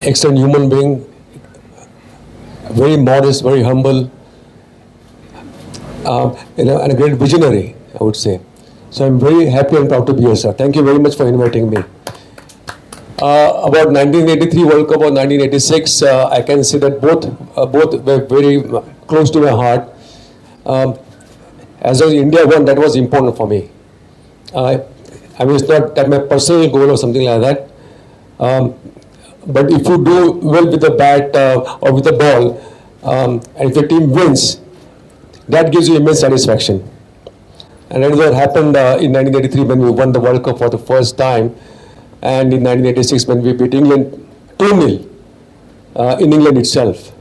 excellent human being, very modest, very humble, and a great visionary, I would say. So I'm very happy and proud to be here, sir. Thank you very much for inviting me. About 1983 World Cup or 1986, I can say that both were very close to my heart. As India won, that was important for me. I mean, it's not that my personal goal or something like that. But if you do well with the bat or with the ball, and if the team wins, that gives you immense satisfaction. And that is what happened in 1983 when we won the World Cup for the first time, and in 1986 when we beat England 2-0 in England itself.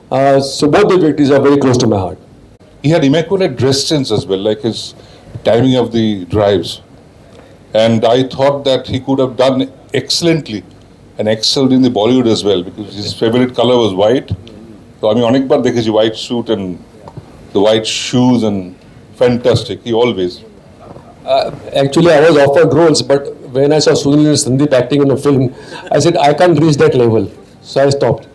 So both the victories are very close to my heart. He had immaculate dress sense as well, like his timing of the drives. And I thought that he could have done excellently and excelled in the Bollywood as well, because his favorite color was white. So I mean, অনেকবার দেখেছি white suit and the white shoes, and fantastic. He always. Actually, I was offered roles, but when I saw Sunil and Sandeep acting in a film, I said I can't reach that level, so I stopped.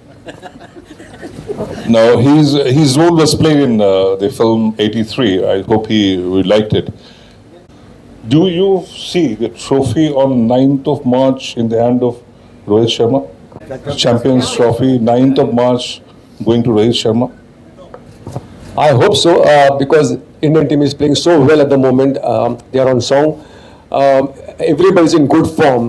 No, his role was played in the film 83. I hope he liked it. Do you see the trophy on 9th of March in the hand of Rohit Sharma? Champions Trophy, 9th of March, going to Rohit Sharma? I hope so, because Indian team is playing so well at the moment. They are on song. Everybody's in good form.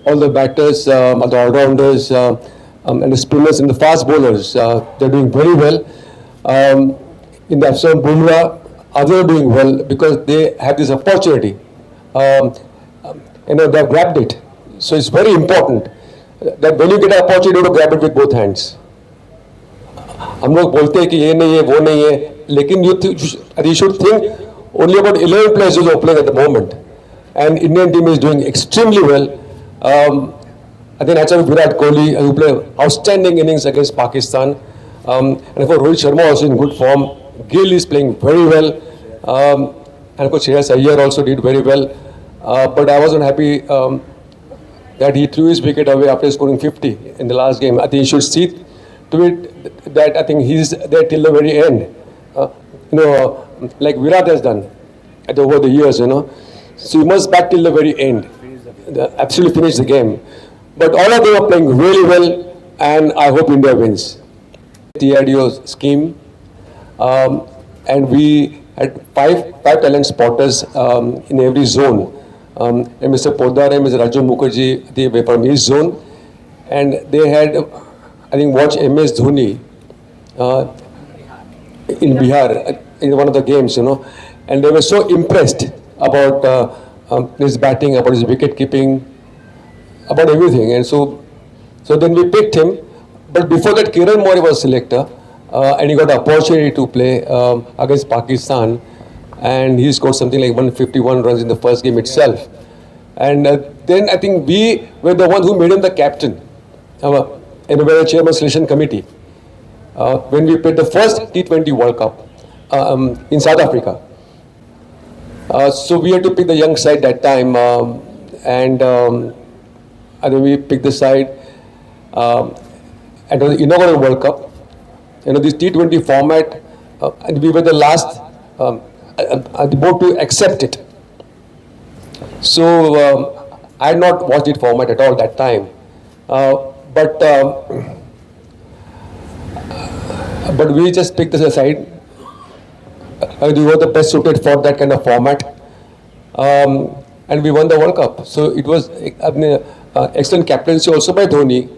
All the batters, the all-rounders, and the spinners and the fast bowlers, they're doing very well. In the absence of Bumrah, others are doing well because they have this opportunity. They have grabbed it. So it's very important that when you get an opportunity to grab it with both hands. हम लोग बोलते हैं कि ये नहीं है, वो नहीं है, लेकिन you should think only about 11 players who are playing at the moment, and Indian team is doing extremely well. I think that's Virat Kohli, who played outstanding innings against Pakistan, and of course Rohit Sharma also in good form. Gill is playing very well, and of course Shreyas Iyer also did very well. But I wasn't happy that he threw his wicket away after scoring 50 in the last game. I think he should see to it that I think he's there till the very end. Like Virat has done over the years, So he must bat till the very end. Absolutely finish the game. But all of them are playing really well, and I hope India wins. TRDO scheme, and we had five talent spotters in every zone. And Mr. Podare, Mr. Raju Mukherjee, they were from his zone, and they had, I think, watched MS Dhoni in Bihar in one of the games, and they were so impressed about his batting, about his wicket keeping, about everything. And so then we picked him. But before that, Kiran Mori was selector, and he got the opportunity to play against Pakistan, and he scored something like 151 runs in the first game itself. And then I think we were the ones who made him the captain, and we were the chairman selection committee when we played the first T20 World Cup in South Africa. So we had to pick the young side that time, and I think we picked the side. And the inaugural World Cup, this T20 format, and we were the last at the board to accept it. So I had not watched it format at all that time, but we just picked this aside. We were the best suited for that kind of format, and we won the World Cup. So it was excellent captaincy also by Dhoni,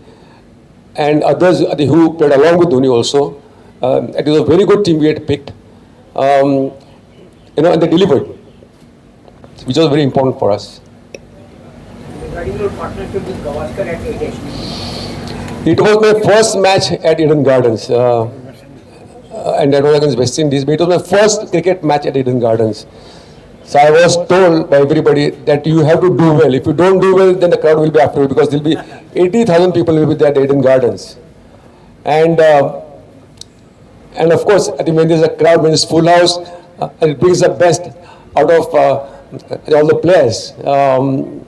and others who played along with Dhoni also. It was a very good team we had picked, and they delivered, which was very important for us. Regarding your partnership with Gavaskar at Eden, it was my first match at Eden Gardens, and that was against West Indies. But it was my first cricket match at Eden Gardens. So I was told by everybody that you have to do well. If you don't do well, then the crowd will be after you, because there will be 80,000 people will be there at Eden Gardens. And of course, I think when there's a crowd, when it's full house, it brings the best out of all the players. And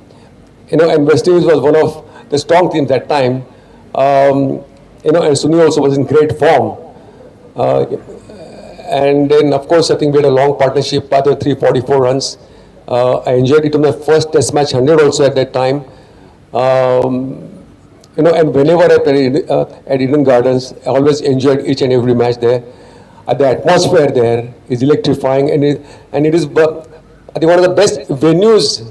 West Indies was one of the strong teams that time. You know, and Sunil also was in great form. And then, of course, I think we had a long partnership, other 344 runs. I enjoyed it on my first test match, 100 also at that time. You know, and whenever I played at Eden Gardens, I always enjoyed each and every match there. The atmosphere there is electrifying, and it is, I think, one of the best venues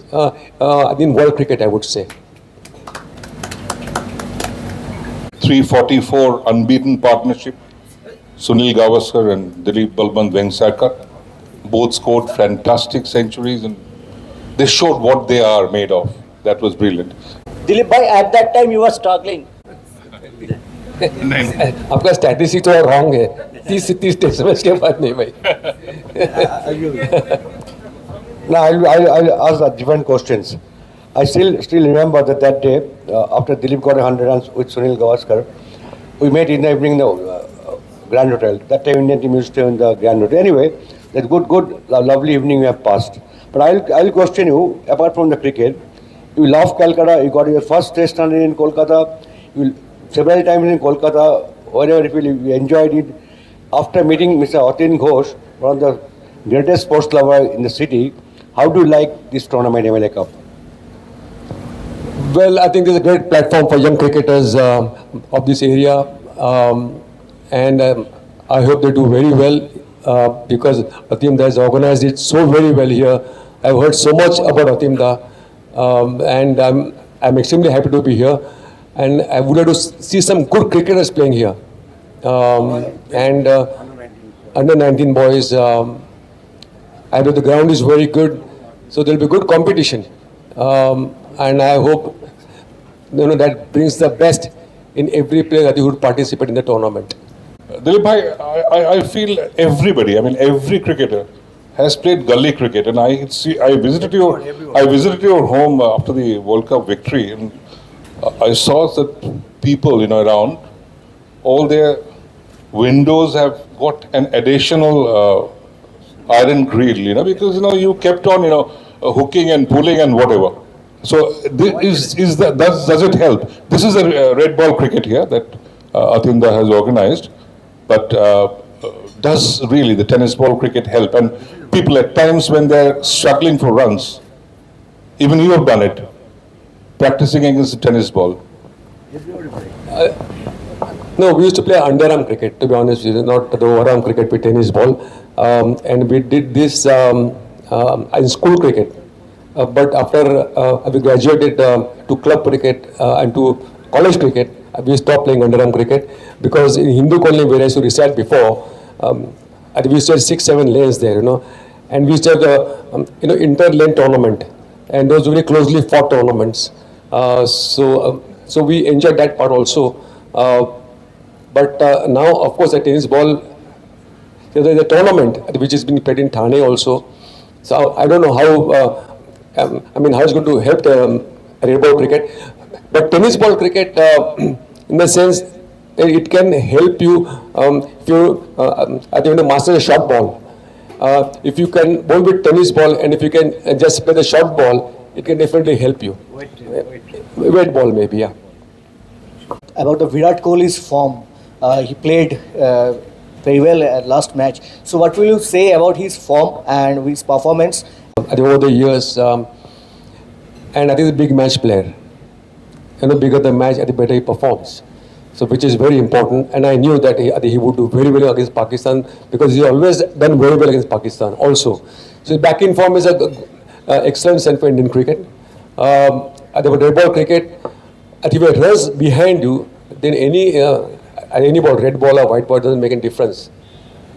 in world cricket, I would say. 344 unbeaten partnership. Sunil Gavaskar and Dilip Balwant Vengsarkar both scored fantastic centuries, and they showed what they are made of. That was brilliant. Dilip bhai, at that time you were struggling. आपका statistics तो wrong है 30 test match के बाद नहीं भाई. Now I'll ask different questions. I still remember that day after Dilip got 100 runs with Sunil Gavaskar, we met in the evening in the Grand Hotel. That time Indian team used to stay in the Grand Hotel. Anyway, that good, lovely evening we have passed. But I'll question you. Apart from the cricket, you love Calcutta. You got your first test run in Kolkata. You several times in Kolkata. Wherever you enjoyed it. After meeting Mr. Atin Ghosh, one of the greatest sports lover in the city, how do you like this tournament, MLA Cup? Well, I think this is a great platform for young cricketers of this area, and I hope they do very well because Atimda has organized it so very well here. I've heard so much about Atimda, and I'm extremely happy to be here. And I would like to see some good cricketers playing here, and under 19 boys. I know the ground is very good, so there will be good competition. And I hope that brings the best in every player who would participate in the tournament. Dilip bhai, I feel everybody, I mean every cricketer has played gully cricket, and I visited your home after the World Cup victory, and I saw that people around, all their windows have got an additional iron grill, because you kept on hooking and pulling and whatever. So does it help? This is a red ball cricket here that Atinda has organized, but does really the tennis ball cricket help? And people at times when they're struggling for runs, even you have done it, practicing against the tennis ball. No, we used to play underarm cricket, to be honest with you, not the overarm cricket with tennis ball. And we did this in school cricket. But after we graduated to club cricket and to college cricket, we stopped playing underarm cricket because in Hindu colony where I used to reside before, we used to have 6-7 lanes there, and we used to have the inter-lane tournament, and those very closely fought tournaments. So we enjoyed that part also. But now, of course, the tennis ball, there is a tournament which is being played in Thane also. So I don't know how. How it's going to help the red ball cricket. But tennis ball cricket, in the sense that it can help you if you master a short ball. If you can bowl with tennis ball and if you can just play the short ball, it can definitely help you. Weight ball maybe, yeah. About the Virat Kohli's form, he played very well at last match. So what will you say about his form and his performance? Over the years, and I think he's a big match player. Bigger the match, the better he performs. So which is very important. And I knew that he would do very well against Pakistan because he always done very well against Pakistan also. So his back in form is an excellent sign for Indian cricket. At the red ball cricket, if he runs behind you, then any ball, red ball or white ball, doesn't make any difference.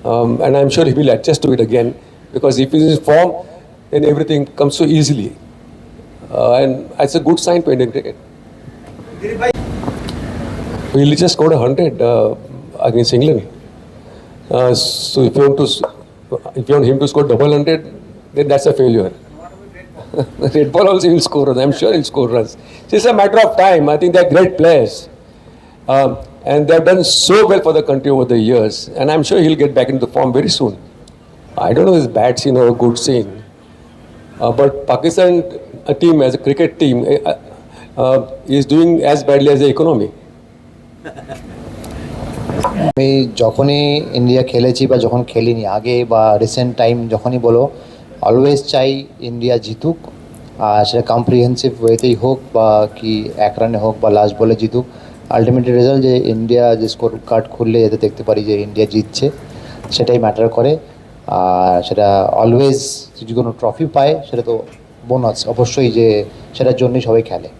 And I'm sure he will adjust to it again because if he's in form, then everything comes so easily. And it's a good sign for Indian cricket. He just scored 100 against England. So if you want him to score double 100, then that's a failure. Red ball also will score runs. I'm sure he'll score runs. So it's a matter of time. I think they're great players. And they've done so well for the country over the years. And I'm sure he'll get back into form very soon. I don't know if it's bad scene or a good scene. But Pakistan team, as a cricket team, is doing as badly as the economy. আমি যখনই India খেলেছি বা যখন খেলিনি আগে বা recent time যখনই বলো always চাই ইন্ডিয়া জিতুক, আর সেটা কম্প্রিহেন্সিভ ওয়েতেই হোক বা কি এক রানে হোক বা লাস্ট বলে জিতুক, আলটিমেটলি রেজাল্ট যে ইন্ডিয়া যে স্কোর কার্ড খুললে যাতে দেখতে পারি যে ইন্ডিয়া জিতছে সেটাই ম্যাটার করে। আর সেটা অলওয়েজ যদি কোনো ট্রফি পায় সেটা তো বোনাস অবশ্যই, যে সেটার জন্যই সবাই খেলে।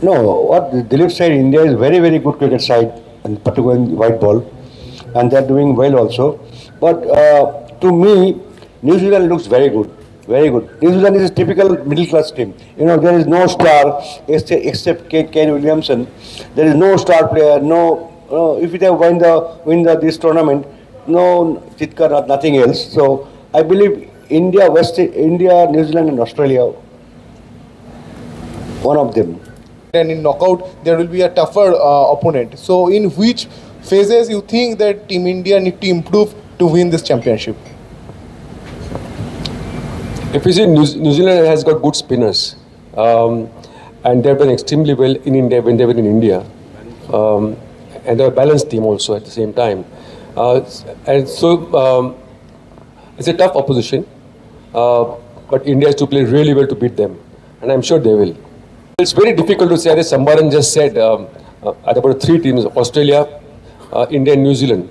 No, what Dilip said, India is very, very good cricket side, and particularly in white ball, and they're doing well also. But to me, New Zealand looks very good, very good. New Zealand is a typical middle class team. You know, there is no star except Kane Williamson. There is no star player. No, if they win this tournament, no Chitkar, nothing else. So I believe India, New Zealand, and Australia, one of them. And in knockout there will be a tougher opponent. So in which phases you think that Team India need to improve to win this championship? If you see, New Zealand has got good spinners, and they've done extremely well in India when they were in India, and they're a balanced team also at the same time. And so it's a tough opposition, but India has to play really well to beat them, and I'm sure they will. It's very difficult to say, as Sambaran just said, about three teams: Australia, India, and New Zealand.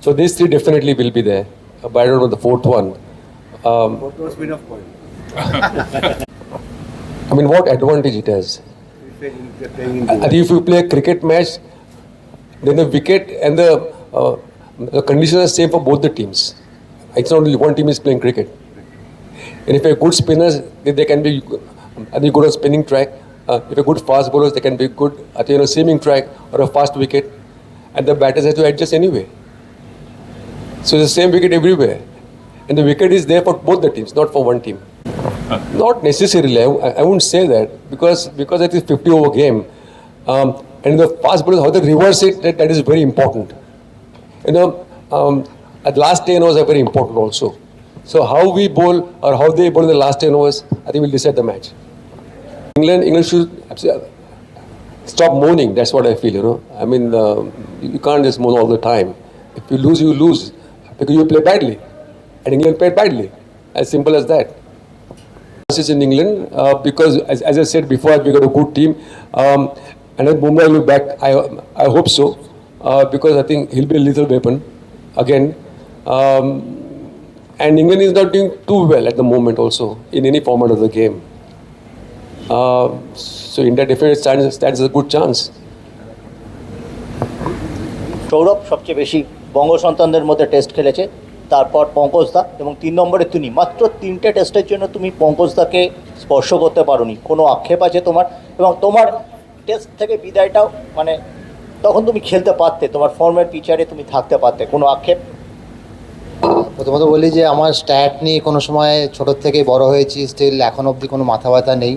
So these three definitely will be there, but I don't know the fourth one. I mean, what advantage it has? If you play a cricket match, then the wicket and the conditions are same for both the teams. It's not only one team is playing cricket. And if you're good spinners, they can be good on spinning track. If you're good fast bowlers, they can be good at seaming track or a fast wicket. And the batters have to adjust anyway. So it's the same wicket everywhere. And the wicket is there for both the teams, not for one team. Not necessarily. I wouldn't say that because it is 50 over game. And the fast bowlers, how they reverse it, that is very important. At last 10 overs are very important also. So how we bowl or how they bowl in the last 10 overs, I think will decide the match. England should stop moaning. That's what I feel. I mean, you can't just moan all the time. If you lose because you play badly, and England played badly. As simple as that. This is in England because, as I said before, we got a good team, and then Bumrah will be back. I hope so because I think he'll be a little weapon again. And England is not doing too well at the moment also in any format of the game. So India definitely stands a good chance. Sourav সবচেয়ে বেশি বঙ্গ সন্তানদের মধ্যে test খেলেছে, তারপর পঙ্কজদা এবং 3 নম্বরে তুমি। মাত্র 3টে টেস্টের জন্য তুমি পঙ্কজদাকে স্পর্শ করতে পারোনি। কোনো আক্ষেপ আছে তোমার? এবং তোমার টেস্ট থেকে বিদায়টাও মানে তখন তুমি খেলতে পারতে, তোমার ফর্মের পিচারে তুমি থাকতে পারতে, কোনো আক্ষেপ? প্রথমত বলি যে আমার স্ট্যাট নিয়ে কোনো সময় ছোটোর থেকে বড় হয়েছি, স্টিল এখন অবধি কোনো মাথা ব্যথা নেই।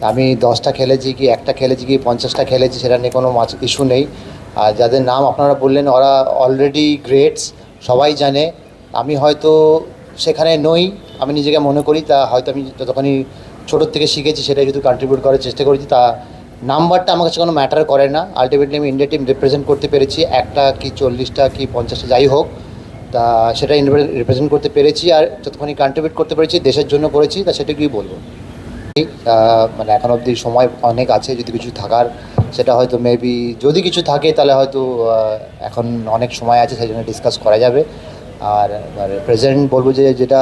আমি 10টা খেলেছি কি 1টা খেলেছি কি 50টা খেলেছি সেটা নিয়ে কোনো ইস্যু নেই। আর যাদের নাম আপনারা বললেন ওরা অলরেডি গ্রেটস, সবাই জানে। আমি হয়তো সেখানে নই, আমি নিজেকে মনে করি তা হয়তো আমি যতখানি ছোটোর থেকে শিখেছি সেটাই যদি কন্ট্রিবিউট করার চেষ্টা করেছি, তা নাম্বারটা আমার কাছে কোনো ম্যাটার করে না। আলটিমেটলি আমি ইন্ডিয়া টিম রিপ্রেজেন্ট করতে পেরেছি, 1টা কি 40টা কি 50টা যাই হোক, তা সেটা রিপ্রেজেন্ট করতে পেরেছি। আর যতক্ষণই কন্ট্রিবিউট করতে পেরেছি দেশের জন্য করেছি, তা সেটাকেই বলবো। মানে এখন অবধি সময় অনেক আছে, যদি কিছু থাকার সেটা হয়তো মেবি যদি কিছু থাকে তাহলে হয়তো এখন অনেক সময় আছে, সেই জন্য ডিসকাস করা যাবে। আর প্রেজেন্ট বলবো যে যেটা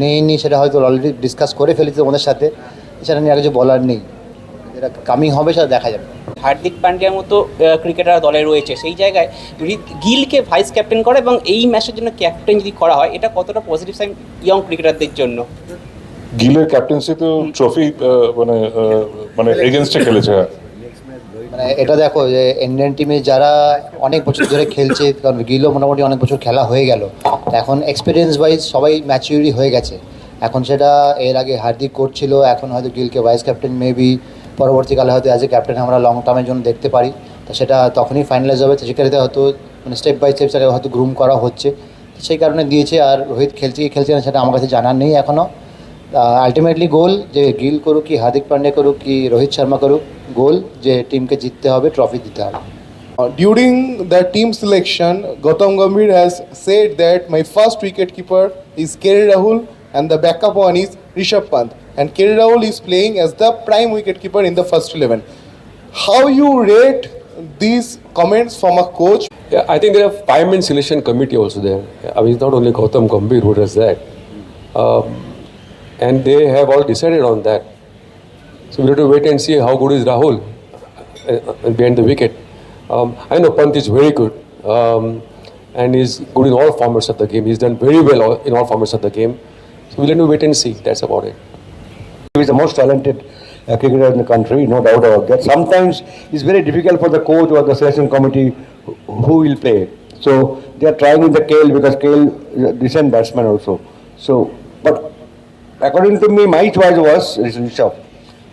নেই সেটা হয়তো অলরেডি ডিসকাস করে ফেলেছি তোমাদের সাথে, সেটা নিয়ে আর কিছু বলার নেই। যেটা কামিং হবে সেটা দেখা যাবে। হার্দিক পান্ডিয়ার মতো ক্রিকেটার দলে রয়েছে, সেই জায়গায় গিলকে ভাইস ক্যাপ্টেন করা এবং এই ম্যাচের জন্য ক্যাপ্টেন যদি করা হয়, এটা কতটা পজিটিভ সাইন ইয়ং ক্রিকেটারদের জন্য? গিলের ক্যাপ্টেন্সি তো ট্রফি মানে এগেনস্টে খেলেছে। মানে এটা দেখো যে ইন্ডিয়ান টিমে যারা অনেক বছর ধরে খেলছে, কারণ গিলও মোটামুটি অনেক বছর খেলা হয়ে গেল, এখন এক্সপিরিয়েন্স ওয়াইজ সবাই ম্যাচিউরি হয়ে গেছে। এখন সেটা এর আগে হার্দিক করছিল, এখন হয়তো গিলকে ভাইস ক্যাপ্টেন মেবি পরবর্তীকালে হয়তো অ্যাজ এ ক্যাপ্টেন আমরা লং টার্মের জন্য দেখতে পারি। তো সেটা তখনই ফাইনালাইজ হবে, সেক্ষেত্রে হয়তো মানে স্টেপ বাই স্টেপ তাকে হয়তো গ্রুম করা হচ্ছে, সেই কারণে দিয়েছে। আর রোহিত খেলছে কি খেলছে না সেটা আমার কাছে জানার নেই এখনও। আলটিমেটলি গোল যে গিল করুক কি হার্দিক পান্ডে করুক কি রোহিত শর্মা করুক, গোল যে টিমকে জিততে হবে, ট্রফি দিতে হবে। During the team selection, Gautam Gambhir has said that my first wicketkeeper is KL Rahul and the backup one is Rishabh Pant. And KL Rahul is playing as the prime wicketkeeper in the first 11. How you rate these comments from a coach? Yeah, I think there are 5-man selection committee also there. I mean, it's not only Gautam Gambhir who does that. And they have all decided on that. So we have to wait and see how good is Rahul behind the wicket. I know Pant is very good and is good in all formats of the game. He's done very well in all formats of the game. So we'll have to wait and see. That's about it. He's the most talented cricketer in the country, no doubt about that. Sometimes it's very difficult for the coach or the selection committee who will play. So they are trying in the KL because KL is a decent batsman also. So, but according to me, my choice was Rishabh.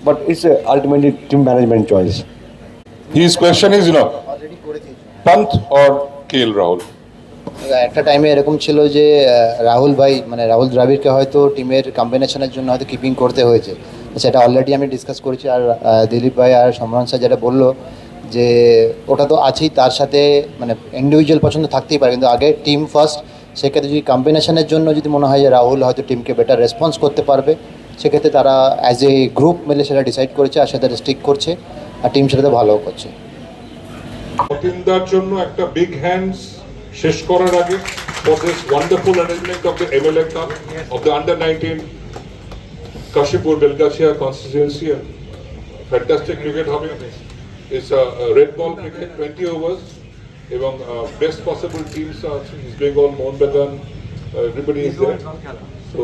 But it's ultimately team management choice. His question is, Pant or KL Rahul? একটা টাইমে এরকম ছিল যে রাহুল ভাই মানে রাহুল দ্রাবিড়কে হয়তো টিমের কম্বিনেশনের জন্য হয়তো কিপিং করতে হয়েছে, সেটা অলরেডি আমি ডিসকাস করেছি। আর দিলীপ ভাই আর সম্রান স্যার যেটা বললো যে ওটা তো আছেই, তার সাথে মানে ইন্ডিভিজুয়াল পছন্দ থাকতেই পারে, কিন্তু আগে টিম ফার্স্ট। সেক্ষেত্রে যদি কম্বিনেশনের জন্য যদি মনে হয় যে রাহুল হয়তো টিমকে বেটার রেসপন্স করতে পারবে, সেক্ষেত্রে তারা অ্যাজ এ গ্রুপ মিলে সেটা ডিসাইড করেছে আর সেটা স্টিক করছে, আর টিম সেটাতে ভালোও করছে। অতীন্দার জন্য একটা বিগ হ্যান্ডস শেষ করার আগে for this wonderful arrangement of the MLA Cup of the under-19 Kashipur Belgacia constituency. Fantastic cricket হবে. It's a red ball cricket, 20 overs. এবং best possible teams are East Bengal, Mohun Bagan, everybody is there. So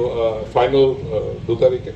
final 2 তারিখে